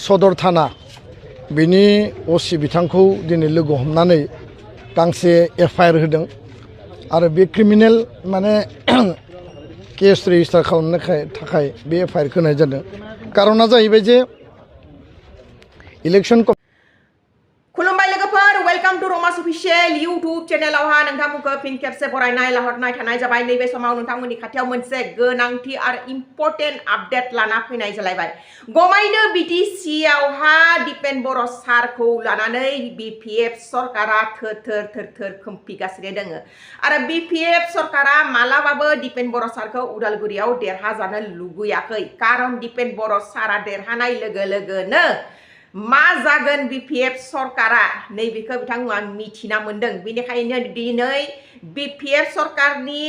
सदर थाना बिनि ओसि बिथांखौ दिनै लोगो हमनानै गांसे एफआईआर होदों आरो बे क्रिमिनेल माने केस रेजिस्टार खालामनो थाखाय बे एफआईआर होनाय जादों। कारना जाहैबाय जे इलेक्शन खुलुमबाय लोगोफोर, welcome to Ramas official YouTube चेनेलावहा नोंथांमोनखौ फिन खेबसे बरायनाय लाहरनाय थानाय जाबाय। नैबे समाव नोंथांमोननि खाथियाव मोनसे गोनांथि आरो इम्पोर्टेन्ट आपडेट लाना फैनाय जालायबाय। गमाइनो बीटीसी आवहा दीपेन बर' सारखौ लानानै बीपीएफ सरकारा थोर खोमफिगासिनो दङ आरो बीपीएफ सरकारा मालाबाबो दीपेन बर' सारखौ उदालगुरियाव देरहाजानो लुबैयाखै। कारन दीपेन बर' सारा देरहानाय लोगो लोगोनो मा जागोन बीपीएफ सरकारा नैबेखौ बिथांमोना मिथिना मोनदों। बेनिखायनो दिनै बीपीएफ सरकारनि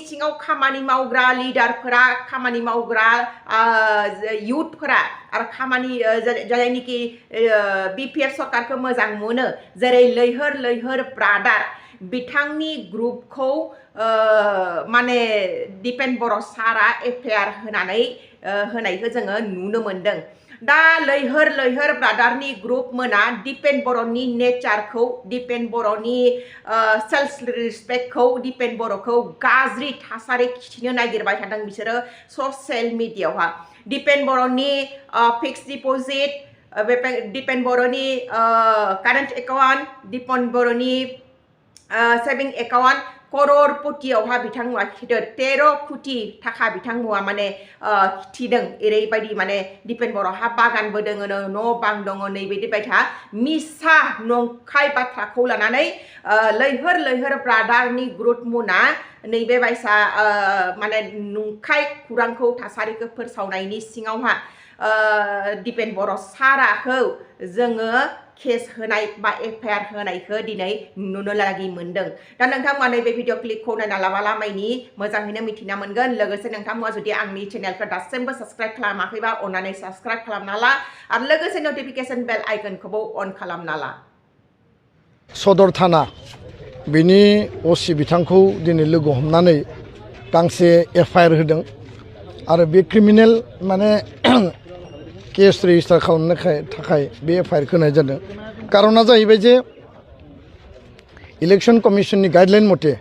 सिङाव खामानि मावग्रा लिडारफोरा, खामानि मावग्रा युथफोरा आरो खामानि जायनिखि बीपीएफ सरकारखौ मोजां मोनो, जेरै लैहोर ब्रादार बिथांनि ग्रुपखौ माने दीपेन बर' सारा एफआईआर होनायखौ जोङो नुनो मोनदों। दा लैहोर ब्रादारनि ग्रुप मोना दीपेन बर'नि नेचारखौ, दीपेन बर'नि सेल्फ रिसपेक्टखौ, दीपेन बर'खौ गाज्रि थासारि खिथिनो नागिरबाय थादों बिसोरो ससियेल मिडियायावहा। दीपेन बर'नि फिक्स डिपजिट, दीपेन बर'नि कारेन्ट एकाउन्ट, दीपेन बर'नि सेभिं एकाउन्ट करोड़पतियावहा बिथांमोना खिथिदों 13 कोटी थाखा बिथांमोना माने खिथिदों। एरैबायदि माने दीपेन बर'हा बागानबो दङ, न' बां दङ, नैबायदि बायथा मिसा नंखाय बाथ्राखौ लानानै लैहोर ब्रादारनि ग्रुप मुना नैबे बायसा माने नंखाय खुरांखौ थासारिखौ फोसावनायनि सिङावहा दीपेन बर' साराखौ जोङो केस होनाय बा एफआईआर होनायखौ दिनै नुनो लागि मोनदों। दा नोंथांमोना नैबे भिडिअ क्लिपखौ नायना लामायनि मोजाङैनो मिथिना मोनगोन। लोगोसे नोंथांमोना जुदि आंनि चेनेलखौ दासिमबो साबस्क्राइब खालामाखैबा अन्नानै साबस्क्राइब खालामना ला आरो लोगोसे नटिफिकेशन बेल आइकनखौबो अन खालामना ला। सदर थाना बिनि ओसि बिथांखौ दिनै लोगो हमनानै गांसे एफआईआर होदों आरो बे क्रिमिनेल माने केस रेजिस्टार खालामनो थाखाय बे एफआईआर होनाय जादों। कारना जाहैबाय जे इलेक्शन कमिशननि गाइडलाइन मथे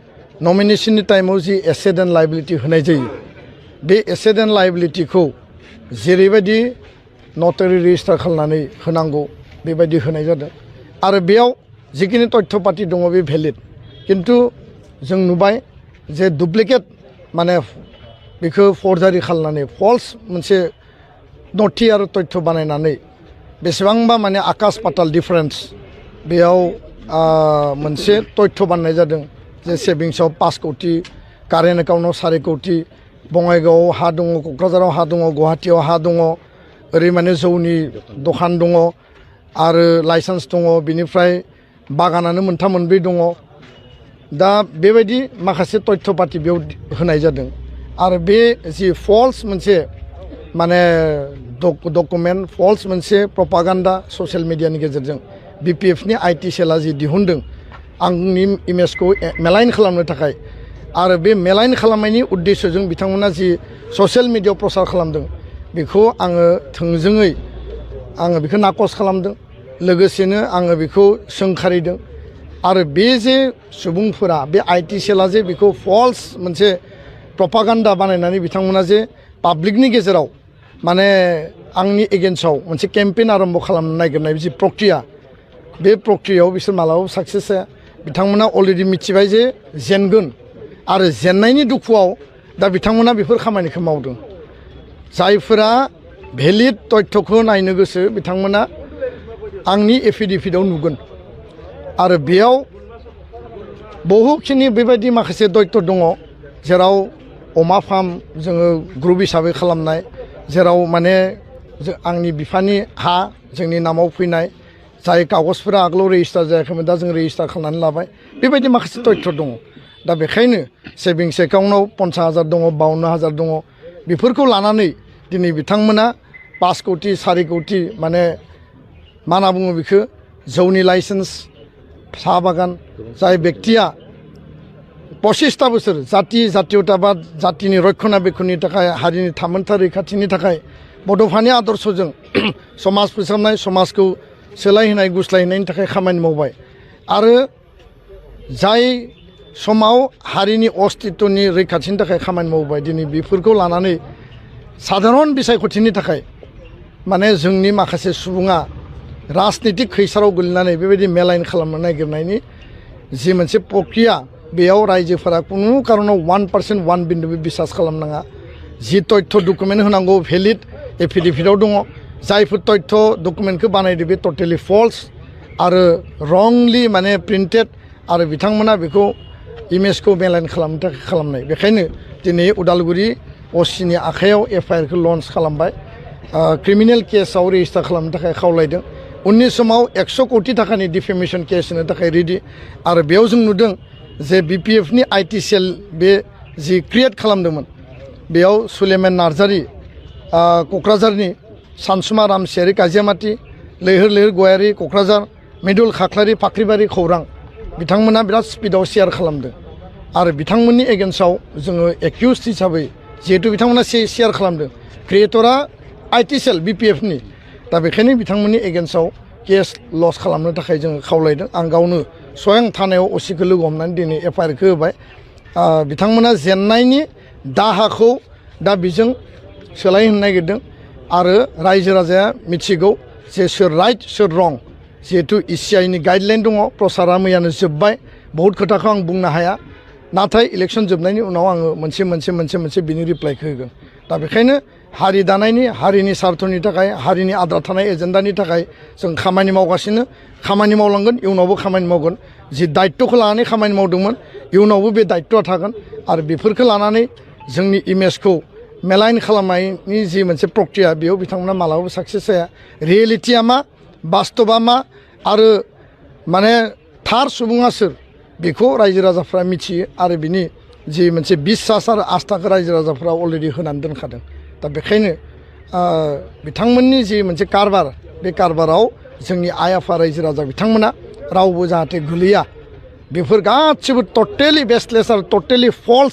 नमिनेशननि टाइमाव जि एसेट एन्ड लायबिलिटी होनाय जायो, बे एसेट एन्ड लायबिलिटीखौ जेरैबायदि नटारि रेजिस्टार खालामनानै होनांगौ बेबायदि होनाय जादों आरो बेयाव जिखिनि तथ्य पाति दङ बे भेलिड, किन्तु जों नुबाय जे डुप्लिकेट माने बेखौ फर्जारि खालामनानै फल्स मोनसे नथि आरो तथ्य बानायनानै बेसेबांबा माने आकाश पाताल डिफारेन्स बेयाव मोनसे तथ्य बानायनाय जादों जे सेभिंसआव 5 कोटी, कारेन्ट एकाउन्टआव 4 कोटी, बङाइगावआव हा दङ, क'क्राझाराव हा दङ, गुवाहाटीयाव हा दङ, ओरै माने जौनि दखान दङ आरो लाइसेन्स दङ, बिनिफ्राय बागानानो 3-4 दङ। दा बेबायदि माखासे तथ्य पाति बेयाव होनाय जादों आरो बे जि फल्स मोनसे माने डकुमेन्ट, फल्स मोनसे प्रपागान्डा ससियेल मिडियानि गेजेरजों बीपीएफनि आईटी सेला जि दिहुनदों आंनि इमेजखौ मेलाइन खालामनो थाखाय आरो बे मेलाइन खालामनायनि उद्देश्यजों बिथांमोना जि ससियेल मिडियायाव प्रसार खालामदों बेखौ आङो थोंजोङै बेखौ नाकस खालामदों। लोगोसेनो आङो बेखौ सोंखारिदों आरो बे जे सुबुंफोरा बे आईटी सेला जे बेखौ फल्स मोनसे प्रपागान्डा बानायनानै बिथांमोना जे पाब्लिकनि गेजेराव माने आंनि एगेन्स्टआव मोनसे केम्पेइन आरम्भ खालामनो नागिरनाय जि प्रक्रिया, बे प्रक्रियायाव बिसोर मालाबाबो साक्सेस जाया। बिथांमोना अलरेडि मिथिबाय जे जेनगोन आरो जेननायनि दुखुआव दा बिथांमोना बेफोर खामानिखौ मावदों। जायफोरा भेलिड तथ्यखौ नायनो गोसो बिथांमोना आंनि एफिडेभिटआव नुगोन आरो बेयाव बहुखिनि बेबायदि माखासे तथ्य दङ, जेराव अमा फार्म जोङो ग्रुप हिसाबै खालामनाय, जेराव माने आंनि बिफानि हा जोंनि नामाव फैनाय, जाय कागजफोरा आगोलाव रेजिस्टार जायाखैमोन दा जों रेजिस्टार खालामनानै लाबाय, बेबायदि माखासे तथ्य दङ। दा बेखायनो सेभिंस एकाउन्टआव 50,000 दङ, 52,000 दङ, बेफोरखौ लानानै दिनै बिथांमोना 5 कोटी 4 कोटी माने मा होनना बुङो बेखौ जौनि लाइसेन्स, साहा बागान, जाय व्यक्तिया 25टा बोसोर जातीयताबाद, जातिनि रक्षणाबेक्षणनि थाखाय, हारिनि थामोनथा रैखाथिनि थाखाय बड'फानि आदर्शजों समाज फोसाबनाय समाजखौ सोलायहोनाय गुस्लायहोनायनि थाखाय खामानि मावबाय आरो जाय समाव हारिनि अस्तित्वनि रैखाथिनि थाखाय खामानि मावबाय दिनै बेफोरखौ लानानै साधारन बिसायख'थिनि थाखाय माने जोंनि माखासे सुबुङा राजनितिक खैसाराव गोलैनानै बेबायदि मेलाइन खालामनो नागिरनायनि जि मोनसे प्रक्रिया बेयाव रायजोफोरा कुनु कारनाव 1% 1 बिन्दुबो बिसास खालामनाङा जि तथ्य डकुमेन्ट होनांगौ भेलिड एफिडेभिटआव दङ जायफोर तथ्य डकुमेन्टखौ बानायदो बे टटेलि फल्स आरो रंलि माने प्रिन्टेड आरो बिथांमोना बेखौ इमेजखौ मेलाइन खालामनो थाखाय खालामनाय बेखायनो दिनै उदालगुरि असिनि आखायाव एफआइआरखौ लन्च खालामबाय क्रिमिनेल केसाव रेजिस्टार खालामनो थाखाय खावलायदों उननि समाव 100 कोटि थाखानि डिफेमेशन केस होनो थाखाय रेडि आरो बेयाव जों नुदों जे बिपिएफनि आईटी सेल बे जि क्रिएट खालामदोंमोन बेयाव सुलेमान नार्जारी क'क्राझारनि सानसुमा रामसियारि काजियामाटी लैहोर लैहोर गयारि क'क्राझार मृदुल खाख्लारि फाख्रिबारि खौरां बिथांमोना बिराद स्पिडआव शेयार खालामदों आरो बिथांमोननि एगेन्स्टआव जोङो एक्युज्ड हिसाबै जिहेतु बिथांमोना शेयार खालामदों क्रिएटरा आईटी सेल बिपिएफनि दा बेखायनो बिथांमोननि एगेन्स्टआव केस लस खालामनो थाखाय जोङो खावलायदों आं गावनो स्वयं थानायाव असिखौ लोगो हमनानै दिनै एफआइआरखौ होबाय बिथांमोना जेननायनि दाहाखौ दा बेजों सोलायहोनो नागिरदों आरो रायजो राजाया मिथिगौ जे सोर राइट सोर रं जिहेतु इसिआइनि गाइडलाइन दङ प्रसारा मैयानो जोब्बाय बहुद खोथाखौ आं बुंनो हाया नाथाय इलेक्सन जोबनायनि उनाव आङो मोनसे बिनि रिप्लाइखौ होगोन दा बेखायनो हारि दानायनि हारिनि सार्थनि थाखाय हारिनि आद्रा थानाय एजेन्डानि थाखाय जों खामानि मावगासिनो खामानि मावलांगोन इयुनावबो खामानि मावगोन जि दायित्वखौ लानानै खामानि मावदोंमोन इयुनावबो बे दायित्वआ थागोन आरो बेफोरखौ लानानै जोंनि इमेजखौ मेलाइन खालामनायनि जि मोनसे प्रक्रिया बेयाव बिथांमोना मालाबाबो साक्सेस जाया रियेलिटिया मा बास्तबा मा आरो माने थार सुबुङा सोर बेखौ रायजो राजाफ्रा मिथियो आरो बिनि जि मोनसे बिसास आरो आस्थाखौ रायजो राजाफ्रा अलरेडि होनानै दोनखादों दा बेखायनो बिथांमोननि जि मोनसे कारबार बे कारबाराव जोंनि आइ आफा रायजो राजा बिथांमोना रावबो जाहाथे गोलैया बेफोर गासिबो टटेलि बेसलेस आरो टटेलि फल्स